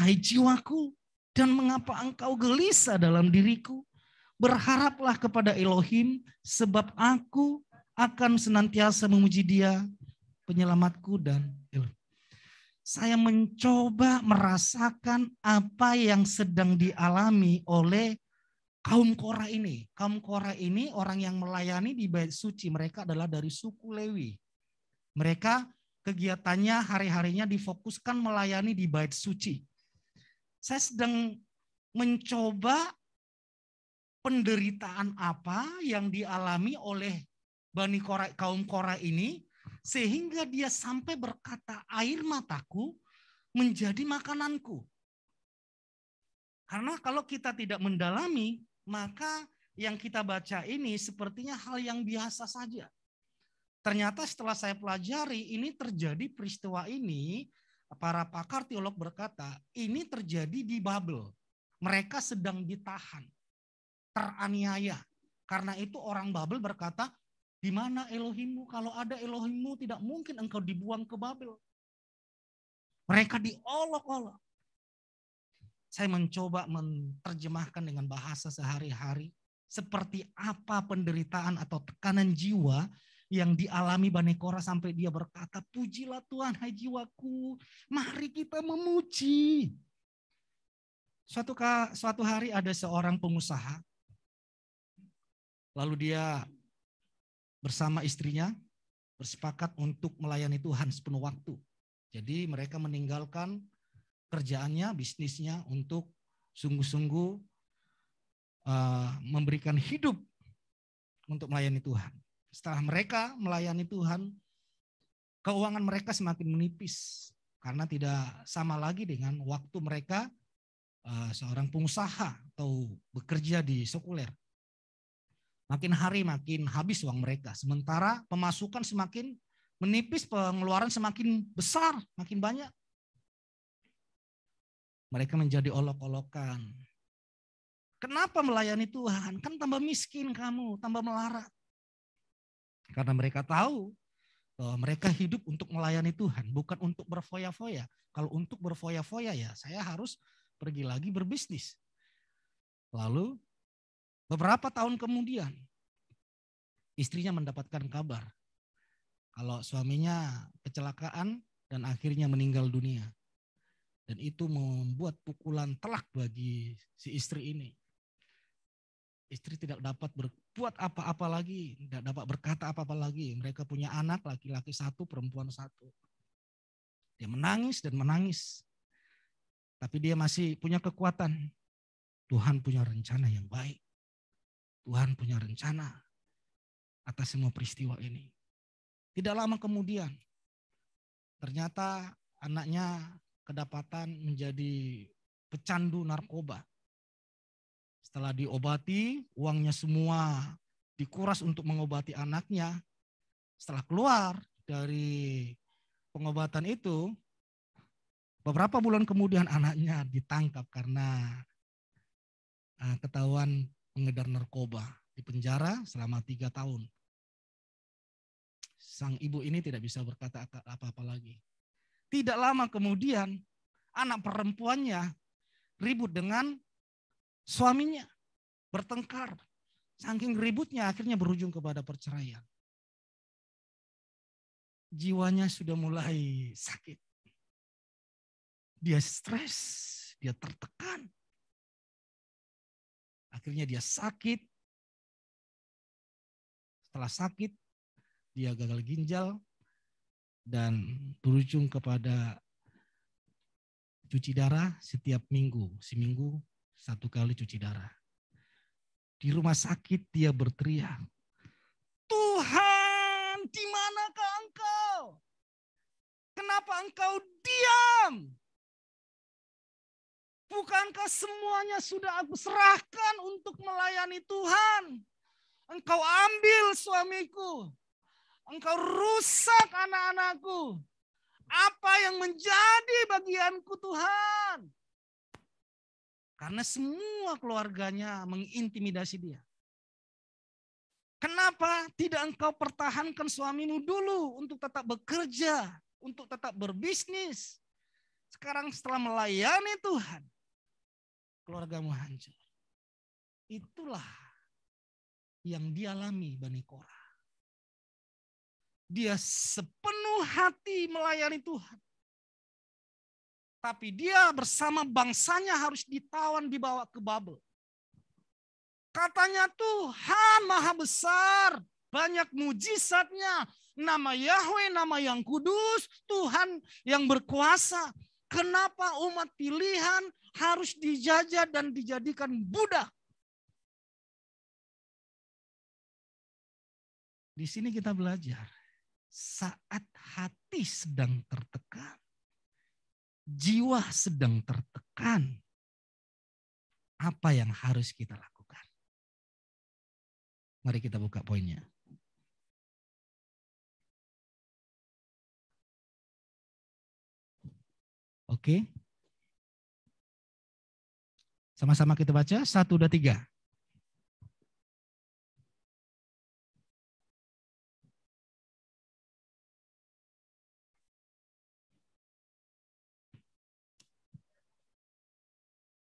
hai jiwaku, dan mengapa engkau gelisah dalam diriku? Berharaplah kepada Elohim, sebab aku akan senantiasa memuji Dia, penyelamatku dan Elohim. Saya mencoba merasakan apa yang sedang dialami oleh kaum Korah ini. Kaum Korah ini orang yang melayani di bait suci. Mereka adalah dari suku Lewi. Mereka kegiatannya hari-harinya difokuskan melayani di bait suci. Saya sedang mencoba penderitaan apa yang dialami oleh Bani Korah, kaum Korah ini, sehingga dia sampai berkata, air mataku menjadi makananku. Karena kalau kita tidak mendalami, maka yang kita baca ini sepertinya hal yang biasa saja. Ternyata setelah saya pelajari, ini terjadi peristiwa ini, para pakar teolog berkata, ini terjadi di Babel. Mereka sedang ditahan, teraniaya. Karena itu orang Babel berkata, di mana Elohimmu? Kalau ada Elohimmu tidak mungkin engkau dibuang ke Babel. Mereka diolok-olok. Saya mencoba menerjemahkan dengan bahasa sehari-hari. Seperti apa penderitaan atau tekanan jiwa yang dialami Bani Korah sampai dia berkata, pujilah Tuhan hai jiwaku, mari kita memuji. Suatu hari ada seorang pengusaha, lalu dia bersama istrinya bersepakat untuk melayani Tuhan sepenuh waktu. Jadi mereka meninggalkan kerjaannya, bisnisnya untuk sungguh-sungguh memberikan hidup untuk melayani Tuhan. Setelah mereka melayani Tuhan, keuangan mereka semakin menipis karena tidak sama lagi dengan waktu mereka seorang pengusaha atau bekerja di sekuler. Makin hari makin habis uang mereka. Sementara pemasukan semakin menipis, pengeluaran semakin besar, makin banyak. Mereka menjadi olok-olokan. Kenapa melayani Tuhan? Kan tambah miskin kamu, tambah melarat. Karena mereka tahu bahwa mereka hidup untuk melayani Tuhan, bukan untuk berfoya-foya. Kalau untuk berfoya-foya ya saya harus pergi lagi berbisnis. Lalu beberapa tahun kemudian, istrinya mendapatkan kabar kalau suaminya kecelakaan dan akhirnya meninggal dunia. Dan itu membuat pukulan telak bagi si istri ini. Istri tidak dapat berbuat apa-apa lagi, tidak dapat berkata apa-apa lagi. Mereka punya anak, laki-laki satu, perempuan satu. Dia menangis dan menangis. Tapi dia masih punya kekuatan. Tuhan punya rencana yang baik. Tuhan punya rencana atas semua peristiwa ini. Tidak lama kemudian, ternyata anaknya kedapatan menjadi pecandu narkoba. Setelah diobati, uangnya semua dikuras untuk mengobati anaknya. Setelah keluar dari pengobatan itu, beberapa bulan kemudian anaknya ditangkap karena ketahuan mengedar narkoba. Di penjara selama 3 tahun. Sang ibu ini tidak bisa berkata apa-apa lagi. Tidak lama kemudian anak perempuannya ribut dengan suaminya, bertengkar. Saking ributnya akhirnya berujung kepada perceraian. Jiwanya sudah mulai sakit. Dia stres, dia tertekan. Akhirnya dia sakit. Setelah sakit, dia gagal ginjal dan berujung kepada cuci darah setiap minggu. Seminggu 1 kali cuci darah. Di rumah sakit dia berteriak, Tuhan, di manakah engkau? Kenapa engkau diam? Bukankah semuanya sudah aku serahkan untuk melayani Tuhan? Engkau ambil suamiku. Engkau rusak anak-anakku. Apa yang menjadi bagianku Tuhan? Karena semua keluarganya mengintimidasi dia. Kenapa tidak engkau pertahankan suamimu dulu untuk tetap bekerja, untuk tetap berbisnis? Sekarang setelah melayani Tuhan, keluargamu hancur. Itulah yang dialami Bani Korah. Dia sepenuh hati melayani Tuhan. Tapi dia bersama bangsanya harus ditawan, dibawa ke Babel. Katanya Tuhan maha besar, banyak mujizatnya. Nama Yahweh, nama yang kudus, Tuhan yang berkuasa. Kenapa umat pilihan harus dijajah dan dijadikan budak? Di sini kita belajar, saat hati sedang tertekan, jiwa sedang tertekan, apa yang harus kita lakukan? Mari kita buka poinnya. Oke. Sama-sama kita baca, 1, 2, 3.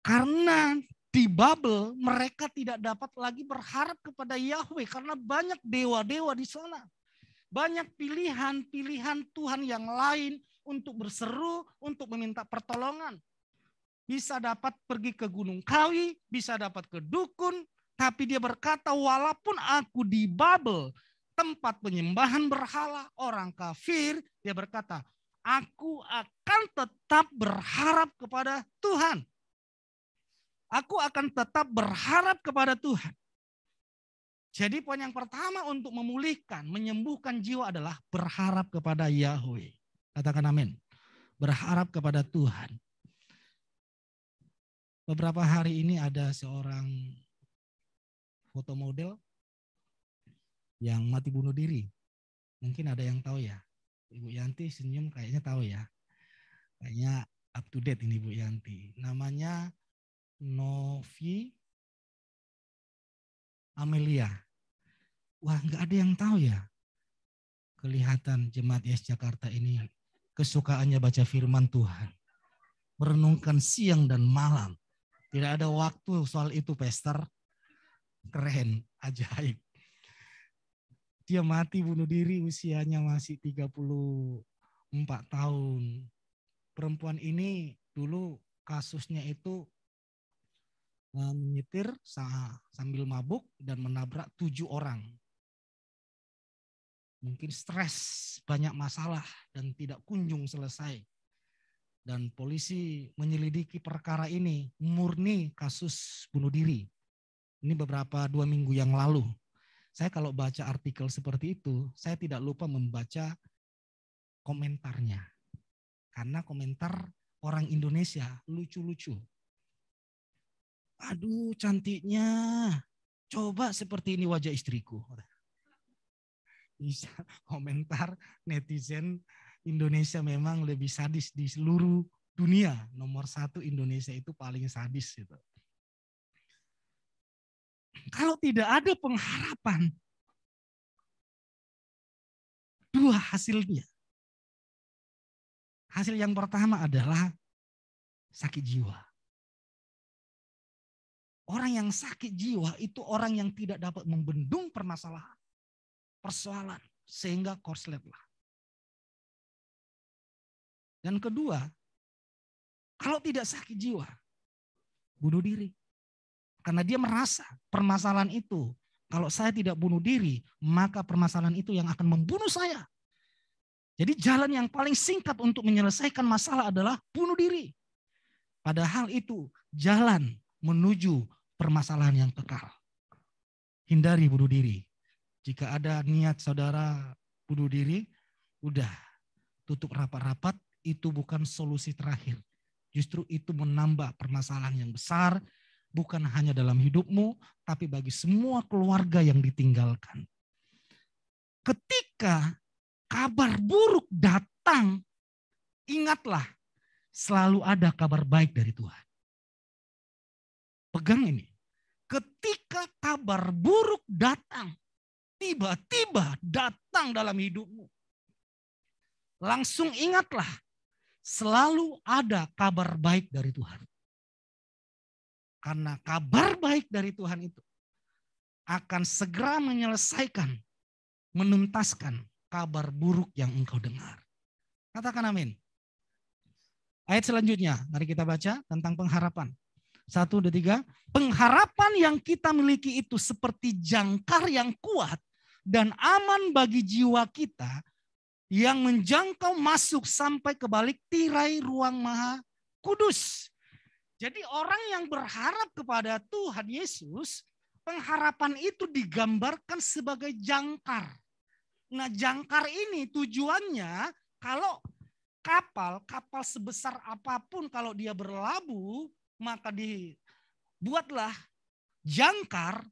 Karena di Babel mereka tidak dapat lagi berharap kepada Yahweh karena banyak dewa-dewa di sana. Banyak pilihan-pilihan Tuhan yang lain untuk berseru, untuk meminta pertolongan. Bisa dapat pergi ke Gunung Kawi, bisa dapat ke dukun, tapi dia berkata, walaupun aku di Babel, tempat penyembahan berhala, orang kafir, dia berkata, aku akan tetap berharap kepada Tuhan. Aku akan tetap berharap kepada Tuhan. Jadi poin yang pertama untuk memulihkan, menyembuhkan jiwa adalah berharap kepada Yahweh. Katakan amin. Berharap kepada Tuhan. Beberapa hari ini ada seorang foto model yang mati bunuh diri. Mungkin ada yang tahu ya. Ibu Yanti senyum kayaknya tahu ya. Kayaknya up to date ini Ibu Yanti. Namanya Novi Amelia. Wah, nggak ada yang tahu ya. Kelihatan jemaat YES Jakarta ini kesukaannya baca firman Tuhan. Merenungkan siang dan malam. Tidak ada waktu soal itu, Pastor. Keren, ajaib. Dia mati bunuh diri usianya masih 34 tahun. Perempuan ini dulu kasusnya itu menyetir sambil mabuk dan menabrak 7 orang. Mungkin stres, banyak masalah dan tidak kunjung selesai. Dan polisi menyelidiki perkara ini, murni kasus bunuh diri. Ini beberapa 2 minggu yang lalu. Saya kalau baca artikel seperti itu, saya tidak lupa membaca komentarnya. Karena komentar orang Indonesia lucu-lucu. Aduh cantiknya, coba seperti ini wajah istriku. Bisa komentar netizen Indonesia memang lebih sadis di seluruh dunia. Nomor 1 Indonesia itu paling sadis. Gitu. Kalau tidak ada pengharapan, 2 hasilnya. Hasil yang pertama adalah sakit jiwa. Orang yang sakit jiwa itu orang yang tidak dapat membendung permasalahan, persoalan, sehingga korsletlah. Dan kedua, kalau tidak sakit jiwa, bunuh diri. Karena dia merasa permasalahan itu, kalau saya tidak bunuh diri, maka permasalahan itu yang akan membunuh saya. Jadi jalan yang paling singkat untuk menyelesaikan masalah adalah bunuh diri. Padahal itu jalan menuju permasalahan yang kekal. Hindari bunuh diri. Jika ada niat saudara bunuh diri, udah tutup rapat-rapat, itu bukan solusi terakhir. Justru itu menambah permasalahan yang besar, bukan hanya dalam hidupmu, tapi bagi semua keluarga yang ditinggalkan. Ketika kabar buruk datang, ingatlah selalu ada kabar baik dari Tuhan. Pegang ini. Ketika kabar buruk datang, tiba-tiba datang dalam hidupmu. Langsung ingatlah selalu ada kabar baik dari Tuhan. Karena kabar baik dari Tuhan itu akan segera menyelesaikan, menuntaskan kabar buruk yang engkau dengar. Katakan amin. Ayat selanjutnya, mari kita baca tentang pengharapan. 1, 2, 3. Pengharapan yang kita miliki itu seperti jangkar yang kuat dan aman bagi jiwa kita yang menjangkau masuk sampai ke balik tirai ruang Maha Kudus. Jadi orang yang berharap kepada Tuhan Yesus, pengharapan itu digambarkan sebagai jangkar. Nah, jangkar ini tujuannya kalau kapal sebesar apapun kalau dia berlabuh, maka dibuatlah jangkar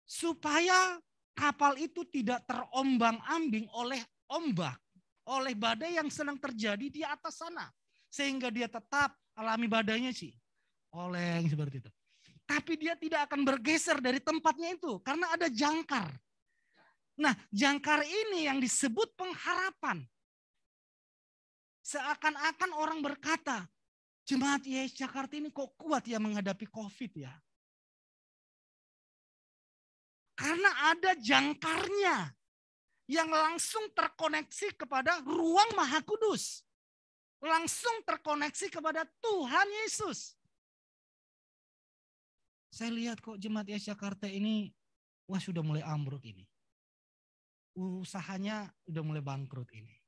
supaya kapal itu tidak terombang-ambing oleh ombak, oleh badai yang sedang terjadi di atas sana. Sehingga dia tetap alami badainya sih, oleng seperti itu. Tapi dia tidak akan bergeser dari tempatnya itu karena ada jangkar. Nah, jangkar ini yang disebut pengharapan. Seakan-akan orang berkata, Jemaat IHS Jakarta ini kok kuat ya menghadapi COVID ya. Karena ada jangkarnya yang langsung terkoneksi kepada ruang Maha Kudus. Langsung terkoneksi kepada Tuhan Yesus. Saya lihat kok Jemaat IHS Jakarta ini, wah sudah mulai ambruk ini. Usahanya udah mulai bangkrut ini.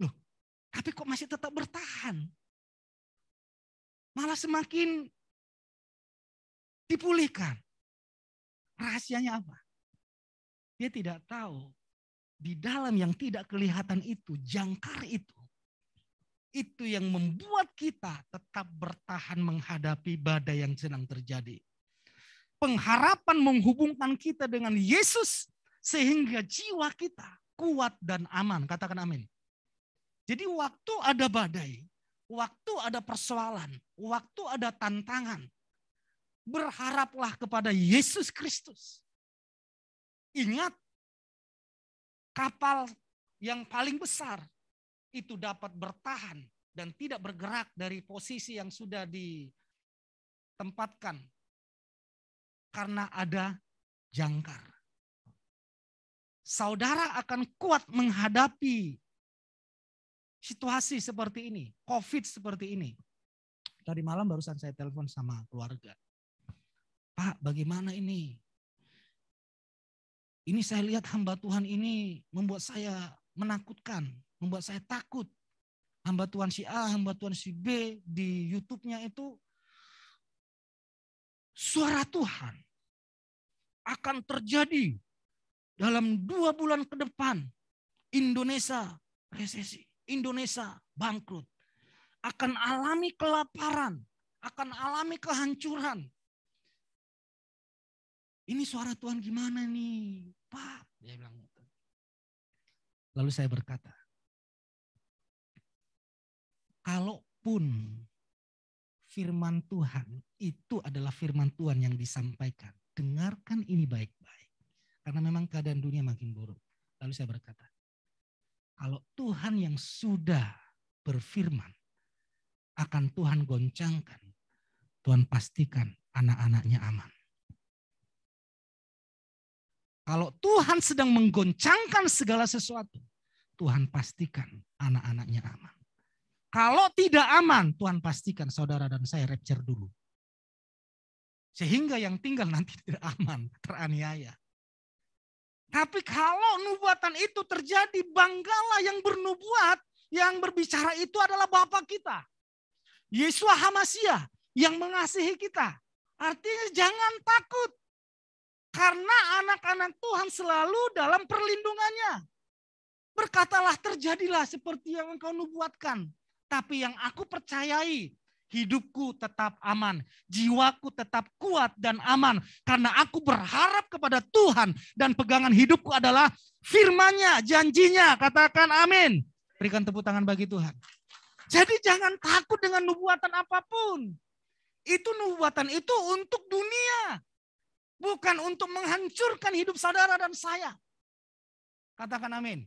Loh, tapi kok masih tetap bertahan? Malah semakin dipulihkan. Rahasianya apa? Dia tidak tahu di dalam yang tidak kelihatan itu, jangkar itu yang membuat kita tetap bertahan menghadapi badai yang sedang terjadi. Pengharapan menghubungkan kita dengan Yesus sehingga jiwa kita kuat dan aman. Katakan amin. Jadi waktu ada badai, waktu ada persoalan, waktu ada tantangan, berharaplah kepada Yesus Kristus. Ingat, kapal yang paling besar itu dapat bertahan dan tidak bergerak dari posisi yang sudah ditempatkan karena ada jangkar. Saudara akan kuat menghadapi situasi seperti ini, COVID seperti ini. Tadi malam barusan saya telepon sama keluarga. Pak, bagaimana ini? Ini saya lihat hamba Tuhan ini membuat saya menakutkan, membuat saya takut. Hamba Tuhan si A, hamba Tuhan si B di YouTube-nya itu suara Tuhan akan terjadi dalam 2 bulan ke depan. Indonesia resesi. Indonesia bangkrut, akan alami kelaparan, akan alami kehancuran. Ini suara Tuhan gimana nih, Pak? Dia bilang gitu. Lalu saya berkata, kalaupun firman Tuhan itu adalah firman Tuhan yang disampaikan, dengarkan ini baik-baik. Karena memang keadaan dunia makin buruk. Lalu saya berkata, kalau Tuhan yang sudah berfirman akan Tuhan goncangkan, Tuhan pastikan anak-anaknya aman. Kalau Tuhan sedang menggoncangkan segala sesuatu, Tuhan pastikan anak-anaknya aman. Kalau tidak aman, Tuhan pastikan saudara dan saya rapture dulu. Sehingga yang tinggal nanti tidak aman, teraniaya. Tapi kalau nubuatan itu terjadi, banggalah yang bernubuat, yang berbicara itu adalah Bapa kita. Yeshua HaMasyiah yang mengasihi kita. Artinya jangan takut. Karena anak-anak Tuhan selalu dalam perlindungannya. Berkatalah terjadilah seperti yang engkau nubuatkan. Tapi yang aku percayai, hidupku tetap aman, jiwaku tetap kuat dan aman. Karena aku berharap kepada Tuhan dan pegangan hidupku adalah firman-Nya, janjinya. Katakan amin. Berikan tepuk tangan bagi Tuhan. Jadi jangan takut dengan nubuatan apapun. Itu nubuatan itu untuk dunia. Bukan untuk menghancurkan hidup saudara dan saya. Katakan amin.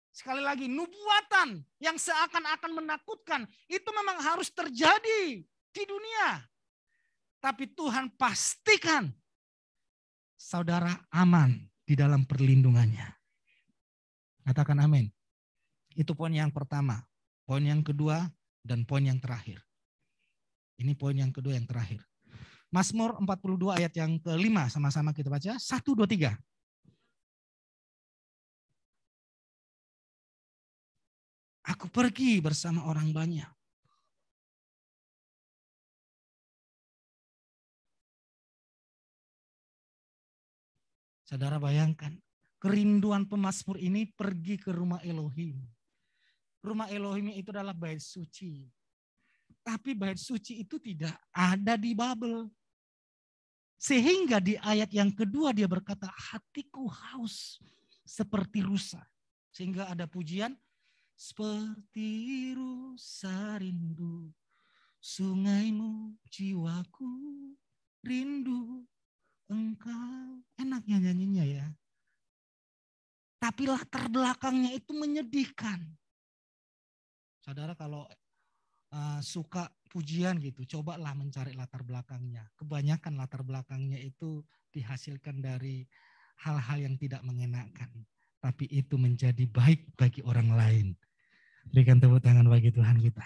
Sekali lagi, nubuatan yang seakan-akan menakutkan itu memang harus terjadi di dunia. Tapi Tuhan pastikan saudara aman di dalam perlindungannya. Katakan amin. Itu poin yang pertama. Poin yang kedua dan poin yang terakhir. Ini poin yang kedua yang terakhir. Mazmur 42 ayat yang kelima, sama-sama kita baca. 1, 2, 3. Aku pergi bersama orang banyak. Saudara bayangkan, kerinduan pemazmur ini pergi ke rumah Elohim. Rumah Elohim itu adalah bait suci. Tapi bait suci itu tidak ada di Babel. Sehingga di ayat yang kedua dia berkata, hatiku haus seperti rusa. Sehingga ada pujian, seperti rusa rindu, sungaimu jiwaku rindu engkau. Enaknya nyanyinya ya. Tapi latar belakangnya itu menyedihkan. Saudara kalau suka pujian gitu, cobalah mencari latar belakangnya. Kebanyakan latar belakangnya itu dihasilkan dari hal-hal yang tidak mengenakan. Tapi itu menjadi baik bagi orang lain. Berikan tepuk tangan bagi Tuhan kita.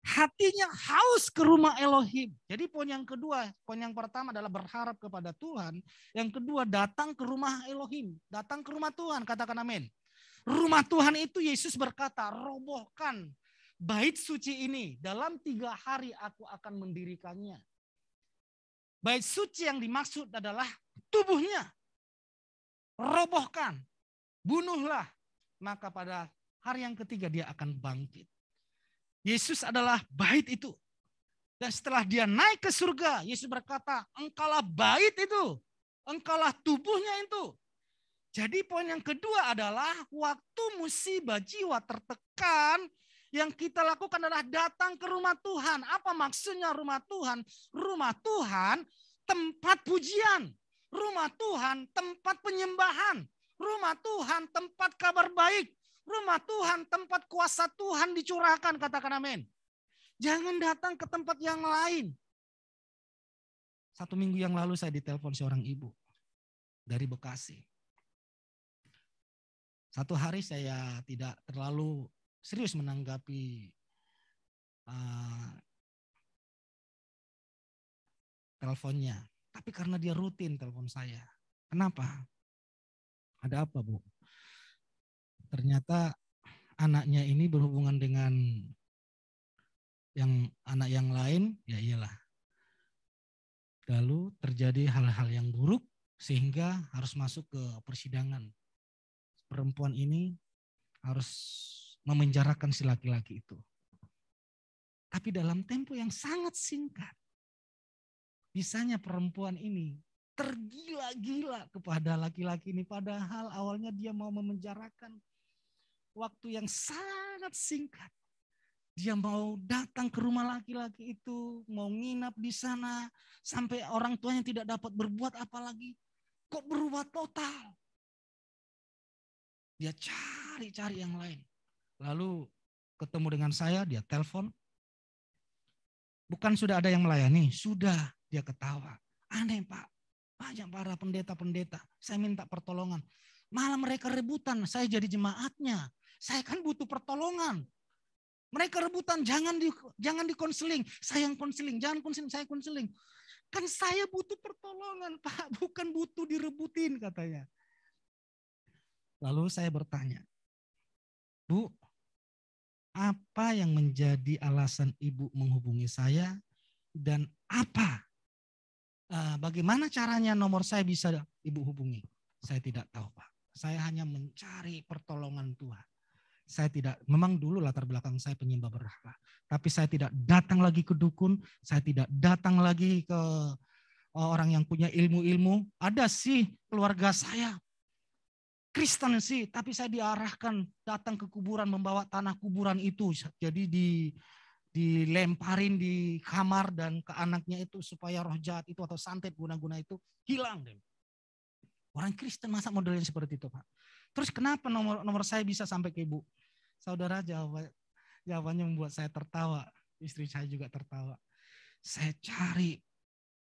Hatinya haus ke rumah Elohim. Jadi poin yang kedua, poin yang pertama adalah berharap kepada Tuhan. Yang kedua datang ke rumah Elohim. Datang ke rumah Tuhan, katakan amin. Rumah Tuhan itu Yesus berkata, robohkan bait suci ini. Dalam 3 hari aku akan mendirikannya. Bait suci yang dimaksud adalah tubuhnya. Robohkan, bunuhlah. Maka pada hari yang ketiga dia akan bangkit. Yesus adalah bait itu. Dan setelah dia naik ke surga, Yesus berkata, engkaulah bait itu. Engkaulah tubuhnya itu. Jadi poin yang kedua adalah waktu musibah jiwa tertekan, yang kita lakukan adalah datang ke rumah Tuhan. Apa maksudnya rumah Tuhan? Rumah Tuhan tempat pujian. Rumah Tuhan tempat penyembahan. Rumah Tuhan tempat kabar baik. Rumah Tuhan tempat kuasa Tuhan dicurahkan, katakan amin. Jangan datang ke tempat yang lain. 1 minggu yang lalu saya ditelepon seorang ibu dari Bekasi. Satu hari saya tidak terlalu serius menanggapi teleponnya. Tapi karena dia rutin telepon saya. Kenapa? Ada apa, Bu? Ternyata anaknya ini berhubungan dengan anak yang lain, ya iyalah. Lalu terjadi hal-hal yang buruk sehingga harus masuk ke persidangan. Perempuan ini harus memenjarakan si laki-laki itu. Tapi dalam tempo yang sangat singkat, bisanya perempuan ini tergila-gila kepada laki-laki ini. Padahal awalnya dia mau memenjarakan. Waktu yang sangat singkat. Dia mau datang ke rumah laki-laki itu, mau nginap di sana, sampai orang tuanya tidak dapat berbuat apa lagi. Kok berubah total? Dia cari-cari yang lain. Lalu ketemu dengan saya, dia telepon. Bukan sudah ada yang melayani, sudah. Dia ketawa. Aneh Pak, banyak para pendeta-pendeta. Saya minta pertolongan. Malah mereka rebutan, saya jadi jemaatnya. Saya kan butuh pertolongan. Mereka rebutan, jangan dikonseling. Saya yang konseling, jangan konseling, saya konseling. Kan saya butuh pertolongan Pak, bukan butuh direbutin katanya. Lalu saya bertanya, Bu, apa yang menjadi alasan Ibu menghubungi saya dan bagaimana caranya nomor saya bisa Ibu hubungi? Saya tidak tahu Pak, saya hanya mencari pertolongan Tuhan. Saya tidak, memang dulu latar belakang saya penyembah berhala. Tapi saya tidak datang lagi ke dukun, saya tidak datang lagi ke orang yang punya ilmu-ilmu. Ada sih keluarga saya Kristen sih, tapi saya diarahkan datang ke kuburan membawa tanah kuburan itu. Jadi dilemparin di kamar dan ke anaknya itu supaya roh jahat itu atau santet guna-guna itu hilang. Orang Kristen masa modelnya seperti itu Pak. Terus kenapa nomor saya bisa sampai ke ibu? Saudara, jawabannya membuat saya tertawa. Istri saya juga tertawa. Saya cari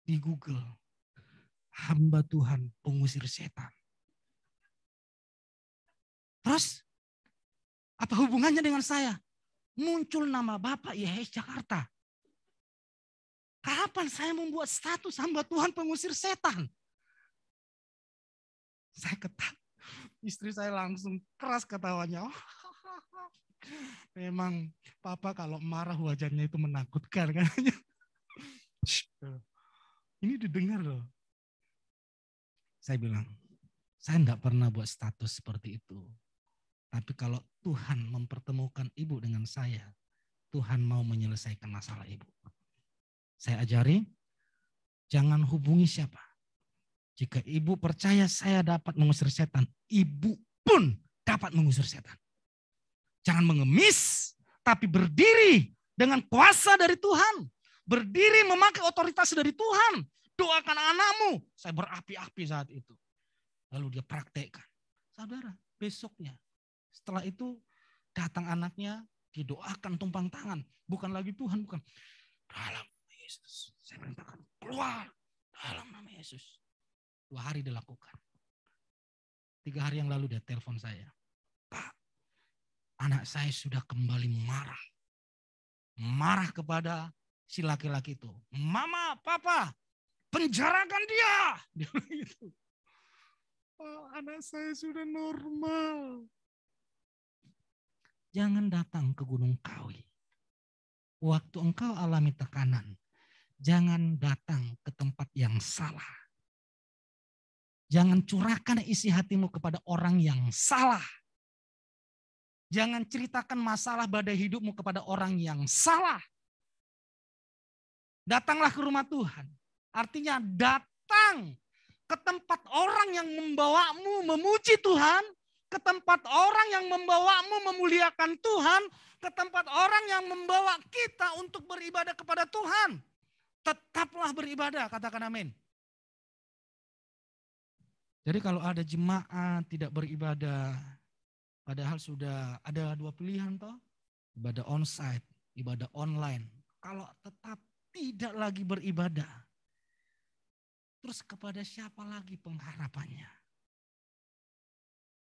di Google, hamba Tuhan pengusir setan. Terus apa hubungannya dengan saya? Muncul nama Bapak YHS Jakarta. Kapan saya membuat status hamba Tuhan pengusir setan? Saya ketawa. Istri saya langsung keras ketawanya. Memang Papa kalau marah wajahnya itu menakutkan. Ini didengar loh. Saya bilang, saya enggak pernah buat status seperti itu. Tapi kalau Tuhan mempertemukan ibu dengan saya, Tuhan mau menyelesaikan masalah ibu. Saya ajari, jangan hubungi siapa. Jika ibu percaya saya dapat mengusir setan, ibu pun dapat mengusir setan. Jangan mengemis, tapi berdiri dengan kuasa dari Tuhan. Berdiri memakai otoritas dari Tuhan. Doakan anakmu. Saya berapi-api saat itu. Lalu dia praktekkan. Saudara, besoknya. Setelah itu datang anaknya, didoakan tumpang tangan. Bukan lagi Tuhan, bukan. Dalam nama Yesus. Saya perintahkan keluar. Dalam nama Yesus. 2 hari dilakukan. 3 hari yang lalu dia telepon saya. Pak, anak saya sudah kembali marah. Marah kepada si laki-laki itu. Mama, Papa, penjarakan dia. Dia bilang gitu. Oh, anak saya sudah normal. Jangan datang ke Gunung Kawi. Waktu engkau alami tekanan, jangan datang ke tempat yang salah. Jangan curahkan isi hatimu kepada orang yang salah. Jangan ceritakan masalah badai hidupmu kepada orang yang salah. Datanglah ke rumah Tuhan. Artinya datang ke tempat orang yang membawamu memuji Tuhan. Ke tempat orang yang membawamu memuliakan Tuhan. Ke tempat orang yang membawa kita untuk beribadah kepada Tuhan. Tetaplah beribadah, katakan amin. Jadi kalau ada jemaat tidak beribadah, padahal sudah ada 2 pilihan toh. Ibadah onsite, ibadah online. Kalau tetap tidak lagi beribadah, terus kepada siapa lagi pengharapannya?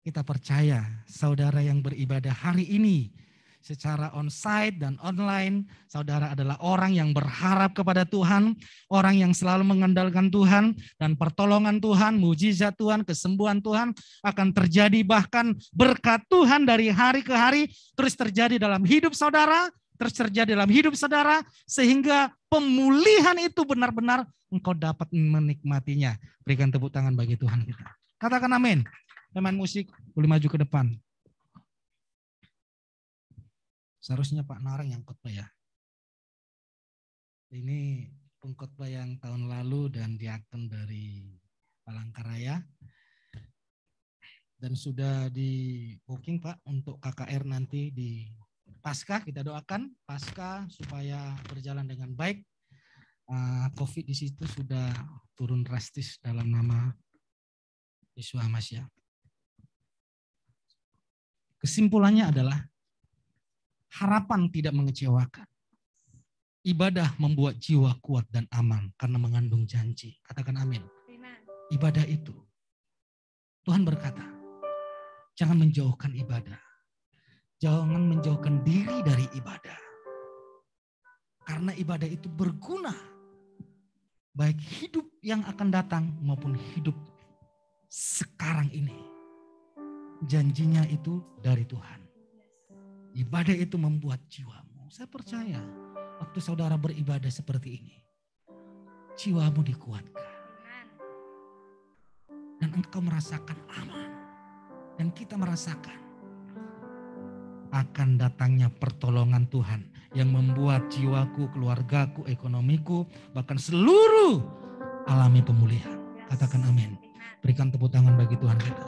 Kita percaya saudara yang beribadah hari ini secara onsite dan online, saudara adalah orang yang berharap kepada Tuhan, orang yang selalu mengandalkan Tuhan, dan pertolongan Tuhan, mujizat Tuhan, kesembuhan Tuhan akan terjadi, bahkan berkat Tuhan dari hari ke hari terus terjadi dalam hidup saudara, terus terjadi dalam hidup saudara, sehingga pemulihan itu benar-benar engkau dapat menikmatinya. Berikan tepuk tangan bagi Tuhan kita. Katakan amin. Teman musik boleh maju ke depan. Seharusnya Pak Narang yang khotbah ya. Ini pengkhotbah yang tahun lalu dan diaken dari Palangkaraya. Dan sudah di booking Pak untuk KKR nanti di Paskah. Kita doakan Paskah supaya berjalan dengan baik. COVID di situ sudah turun drastis dalam nama Yesus Masya. Kesimpulannya adalah harapan tidak mengecewakan. Ibadah membuat jiwa kuat dan aman karena mengandung janji. Katakan amin. Ibadah itu. Tuhan berkata, jangan menjauhkan ibadah. Jangan menjauhkan diri dari ibadah. Karena ibadah itu berguna. Baik hidup yang akan datang maupun hidup sekarang ini. Janjinya itu dari Tuhan. Ibadah itu membuat jiwamu. Saya percaya waktu saudara beribadah seperti ini, jiwamu dikuatkan. Dan engkau merasakan aman. Dan kita merasakan akan datangnya pertolongan Tuhan yang membuat jiwaku, keluargaku, ekonomiku, bahkan seluruh alami pemulihan. Katakan amin. Berikan tepuk tangan bagi Tuhan kita.